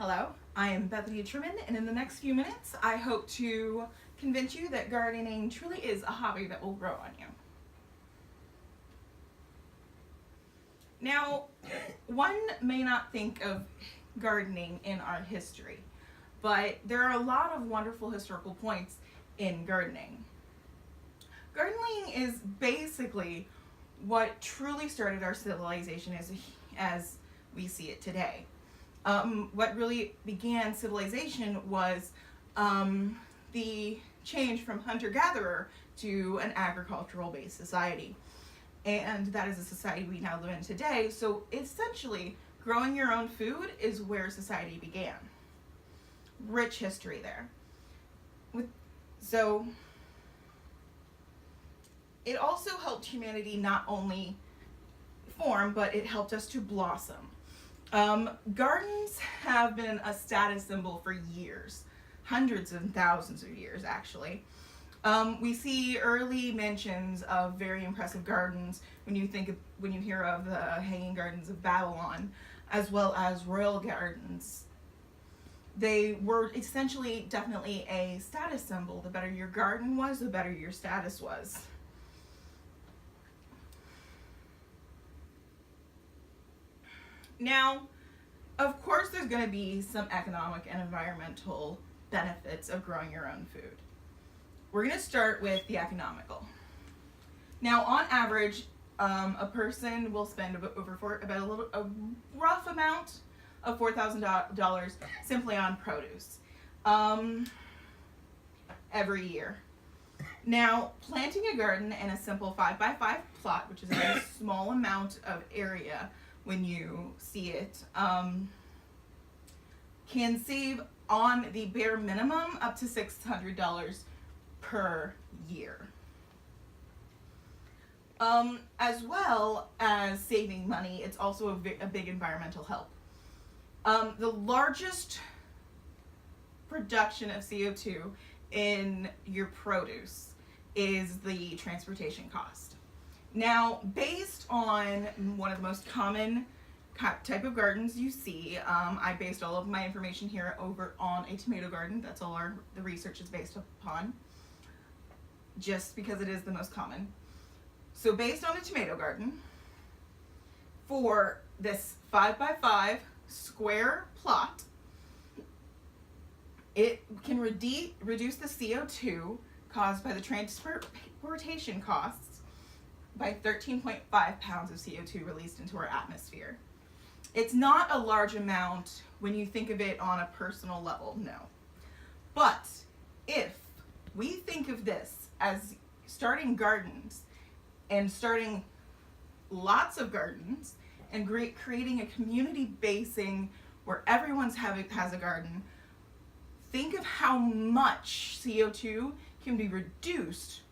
Hello, I am Bethany Truman, and in the next few minutes, I hope to convince you that gardening truly is a hobby that will grow on you. Now, one may not think of gardening in our history, but there are a lot of wonderful historical points in gardening. Gardening is basically what truly started our civilization as we see it today. What really began civilization was the change from hunter-gatherer to an agricultural-based society. And that is a society we now live in today. So essentially, growing your own food is where society began. Rich history there. So it also helped humanity not only form, but it helped us to blossom. Gardens have been a status symbol for years, hundreds and thousands of years actually. We see early mentions of very impressive gardens when you hear of the Hanging Gardens of Babylon, as well as royal gardens. They were essentially definitely a status symbol. The better your garden was, the better your status was. Now, of course, there's going to be some economic and environmental benefits of growing your own food. We're going to start with the economical. Now, on average, a person will spend a rough amount of $4,000 simply on produce every year. Now, planting a garden in a simple 5x5 plot, which is a very small amount of area when you see it, can save on the bare minimum up to $600 per year. As well as saving money, it's also a big environmental help. The largest production of CO2 in your produce is the transportation cost. Now, based on one of the most common type of gardens you see, I based all of my information here over on a tomato garden. That's all the research is based upon, just because it is the most common. So based on a tomato garden, for this 5x5 square plot, it can reduce the CO2 caused by the transportation costs by 13.5 pounds of CO2 released into our atmosphere. It's not a large amount when you think of it on a personal level, no. But if we think of this as starting gardens and starting lots of gardens and creating a community basing where everyone's has a garden, think of how much CO2 can be reduced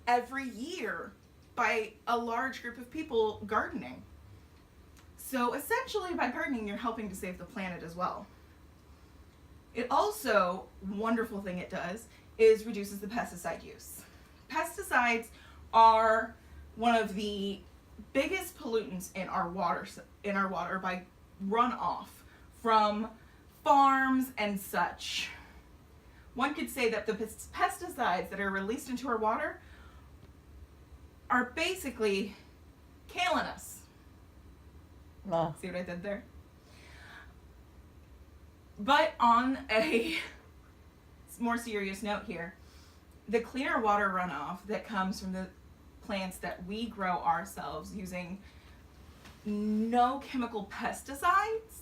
every year by a large group of people gardening. So essentially, by gardening, you're helping to save the planet as well. It also, wonderful thing it does, is reduces the pesticide use. Pesticides are one of the biggest pollutants in our water by runoff from farms and such. One could say that the pesticides that are released into our water are basically killing us. Oh. See what I did there? But on a more serious note here, the cleaner water runoff that comes from the plants that we grow ourselves using no chemical pesticides,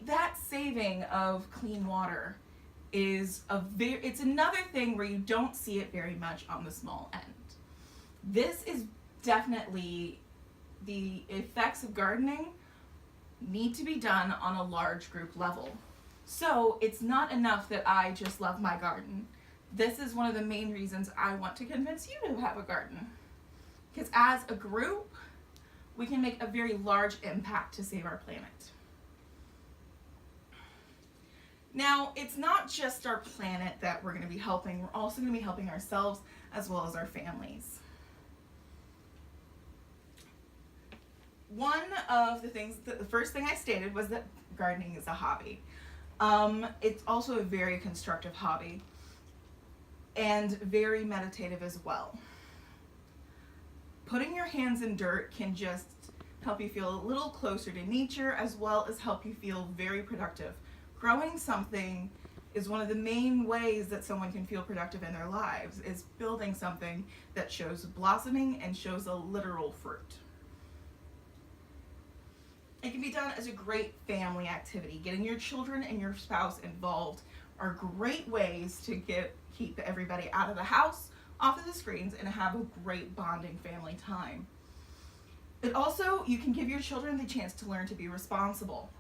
that saving of clean water is it's another thing where you don't see it very much on the small end. This is definitely the effects of gardening need to be done on a large group level. So it's not enough that I just love my garden. This is one of the main reasons I want to convince you to have a garden. Because as a group, we can make a very large impact to save our planet. Now, it's not just our planet that we're going to be helping. We're also going to be helping ourselves as well as our families. one of the things, the first thing I stated was that gardening is a hobby. It's also a very constructive hobby and very meditative as well. Putting your hands in dirt can just help you feel a little closer to nature, as well as help you feel very productive. Growing something is one of the main ways that someone can feel productive in their lives, is building something that shows blossoming and shows a literal fruit. It can be done as a great family activity. Getting your children and your spouse involved are great ways to keep everybody out of the house, off of the screens, and have a great bonding family time. It also, you can give your children the chance to learn to be responsible.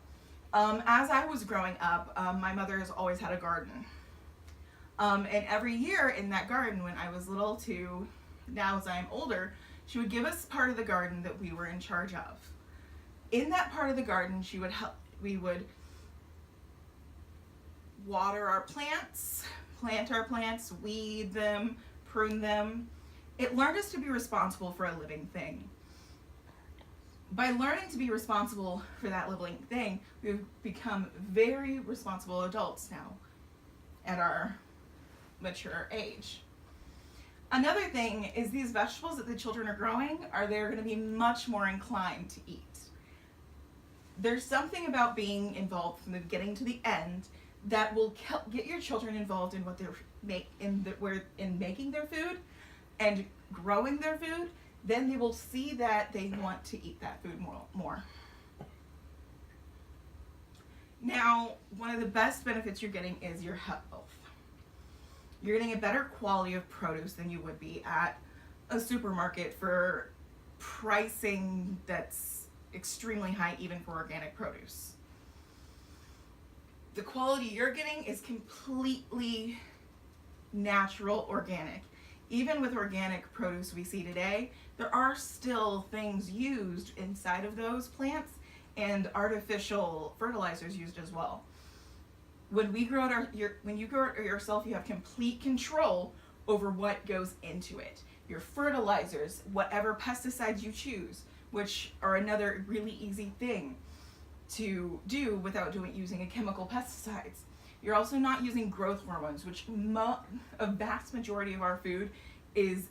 As I was growing up, my mother has always had a garden. And every year in that garden, when I was little to now as I'm older, she would give us part of the garden that we were in charge of. In that part of the garden, we would water our plants, plant our plants, weed them, prune them. It learned us to be responsible for a living thing. By learning to be responsible for that living thing, we've become very responsible adults now at our mature age. Another thing is these vegetables that the children are growing, they're going to be much more inclined to eat. There's something about being involved from the beginning to the end that will get your children involved in what they're in making their food and growing their food. Then they will see that they want to eat that food more. Now, one of the best benefits you're getting is your health. You're getting a better quality of produce than you would be at a supermarket for pricing that's extremely high even for organic produce. The quality you're getting is completely natural, organic. Even with organic produce we see today, there are still things used inside of those plants and artificial fertilizers used as well. When you grow it yourself, you have complete control over what goes into it. Your fertilizers, whatever pesticides you choose, which are another really easy thing to do without using a chemical pesticides. You're also not using growth hormones, which a vast majority of our food is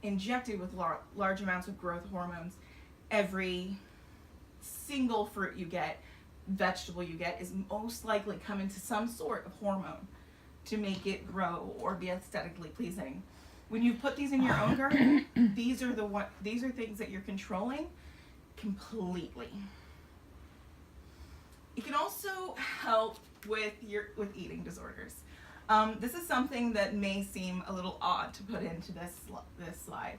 injected with large amounts of growth hormones. Every single fruit you get, vegetable you get, is most likely coming to some sort of hormone to make it grow or be aesthetically pleasing. When you put these in your own garden, these are things that you're controlling completely. It can also help with eating disorders. This is something that may seem a little odd to put into this slide,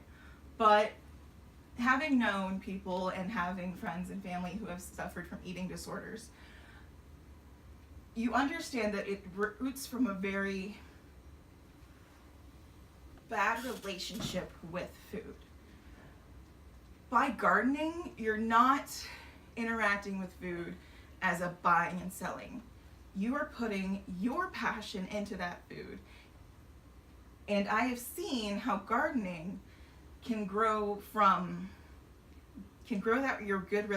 but having known people and having friends and family who have suffered from eating disorders, you understand that it roots from a very bad relationship with food. By gardening, you're not interacting with food as a buying and selling. You are putting your passion into that food. And I have seen how gardening can grow a good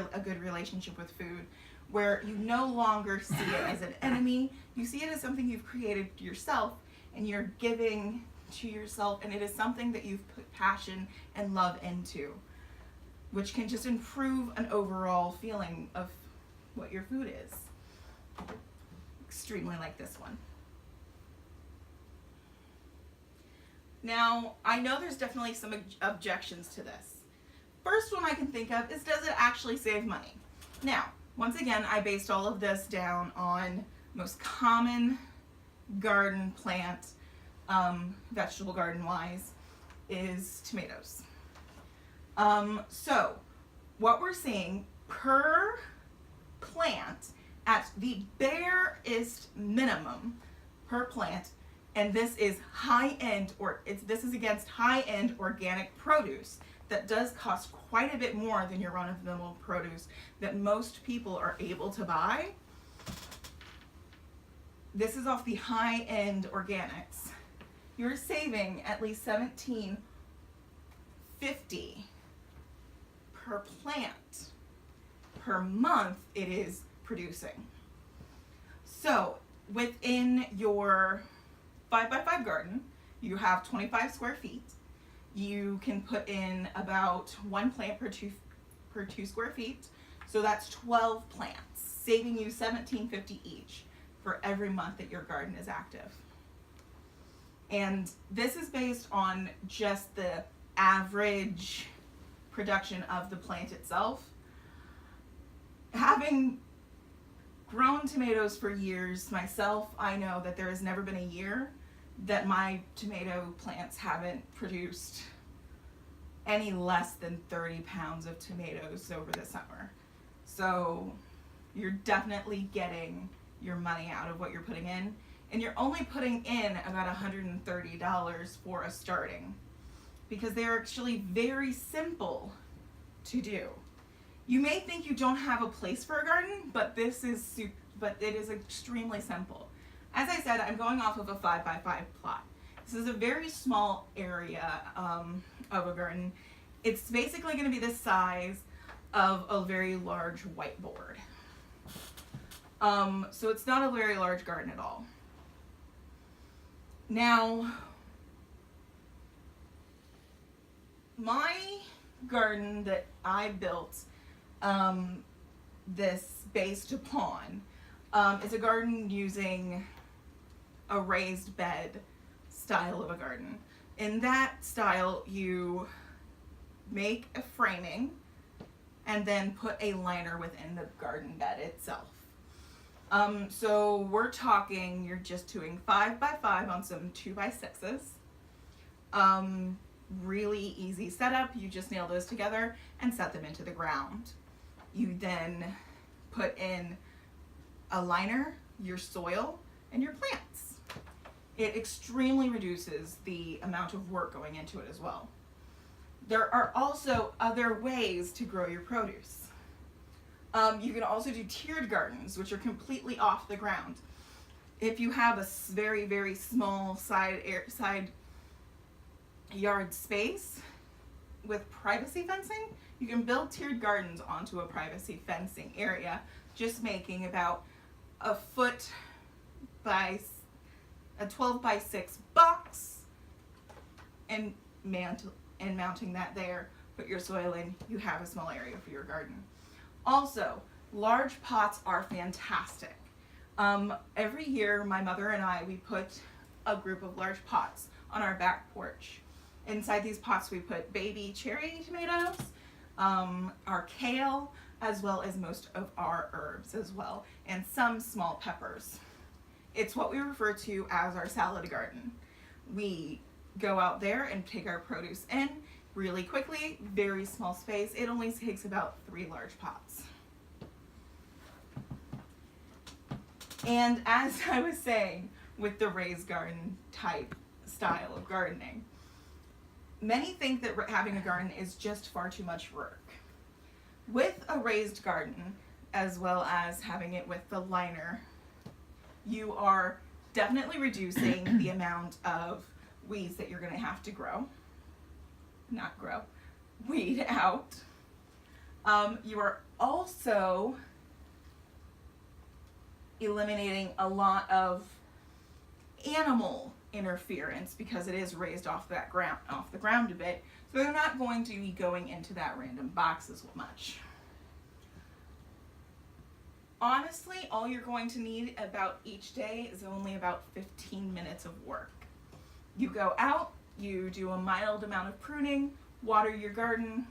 relationship with food, where you no longer see it as an enemy. You see it as something you've created yourself and you're giving to yourself, and it is something that you've put passion and love into, which can just improve an overall feeling of what your food is. Extremely like this one. Now, I know there's definitely some objections to this. First one I can think of is, does it actually save money? Now, once again, I based all of this down on most common garden plant, vegetable garden wise, is tomatoes. So what we're seeing per plant at the barest minimum per plant, and this is high-end, this is against high-end organic produce that does cost quite a bit more than your run-of-the-mill produce that most people are able to buy. This is off the high-end organics. You're saving at least $17.50 per plant per month it is producing. So within your 5x5 garden, you have 25 square feet. You can put in about 1 plant per two square feet. So that's 12 plants, saving you $17.50 each for every month that your garden is active. And this is based on just the average production of the plant itself. Having grown tomatoes for years myself, I know that there has never been a year that my tomato plants haven't produced any less than 30 pounds of tomatoes over the summer. So you're definitely getting your money out of what you're putting in, and you're only putting in about $130 for a starting, because they're actually very simple to do. You may think you don't have a place for a garden, but it is extremely simple. As I said, I'm going off of a 5x5 plot. This is a very small area of a garden. It's basically going to be the size of a very large whiteboard. So it's not a very large garden at all. Now, my garden that I built this based upon is a garden using a raised bed style of a garden. In that style, you make a framing and then put a liner within the garden bed itself. So we're talking, you're just doing 5x5 on some 2x6s. Really easy setup. You just nail those together and set them into the ground. You then put in a liner, your soil, and your plants. It extremely reduces the amount of work going into it as well. There are also other ways to grow your produce. You can also do tiered gardens, which are completely off the ground. If you have a very, very small side yard space with privacy fencing, you can build tiered gardens onto a privacy fencing area, just making about a foot by a 12x6 box and mounting that there. Put your soil in, you have a small area for your garden. Also, large pots are fantastic. Every year, my mother and I, we put a group of large pots on our back porch. Inside these pots, we put baby cherry tomatoes, our kale, as well as most of our herbs as well, and some small peppers. It's what we refer to as our salad garden. We go out there and take our produce in really quickly, very small space. It only takes about 3 large pots. And as I was saying, with the raised garden type style of gardening, many think that having a garden is just far too much work. With a raised garden, as well as having it with the liner, you are definitely reducing the amount of weeds that you're going to have to weed out. You are also eliminating a lot of animal interference because it is raised off the ground a bit, so they're not going to be going into that random box as much. Honestly, all you're going to need about each day is only about 15 minutes of work. You go out, you do a mild amount of pruning, water your garden,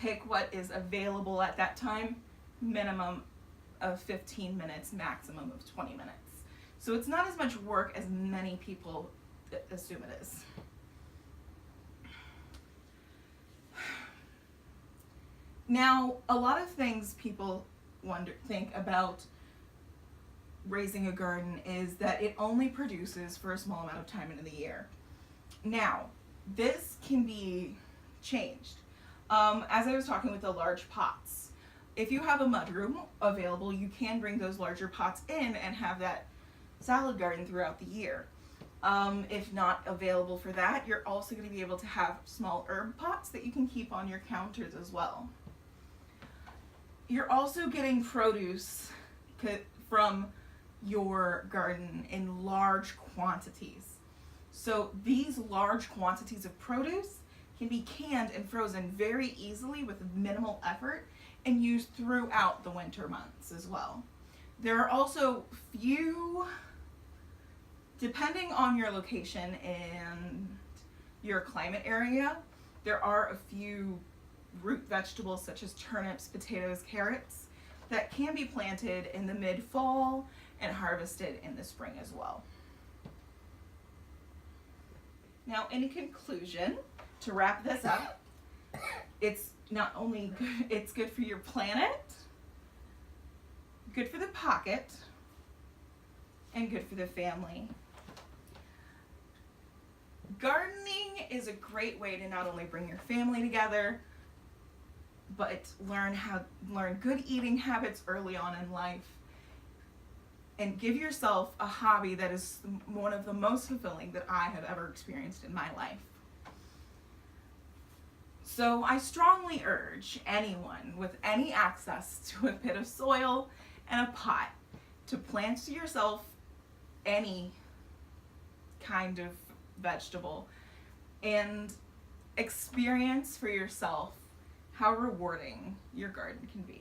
pick what is available at that time, minimum of 15 minutes, maximum of 20 minutes. So it's not as much work as many people assume it is. Now, a lot of things people think about raising a garden is that it only produces for a small amount of time in the year. Now, this can be changed. As I was talking with the large pots, if you have a mudroom available, you can bring those larger pots in and have that salad garden throughout the year. If not available for that, you're also going to be able to have small herb pots that you can keep on your counters as well. You're also getting produce from your garden in large quantities. So these large quantities of produce can be canned and frozen very easily with minimal effort and used throughout the winter months as well. There are also few, depending on your location and your climate area, there are a few root vegetables such as turnips, potatoes, carrots that can be planted in the mid-fall and harvested in the spring as well. Now, in conclusion, to wrap this up, it's not only good, it's good for your planet, good for the pocket, and good for the family. Gardening is a great way to not only bring your family together, but learn good eating habits early on in life, and give yourself a hobby that is one of the most fulfilling that I have ever experienced in my life. So I strongly urge anyone with any access to a bit of soil and a pot to plant yourself any kind of vegetable and experience for yourself how rewarding your garden can be.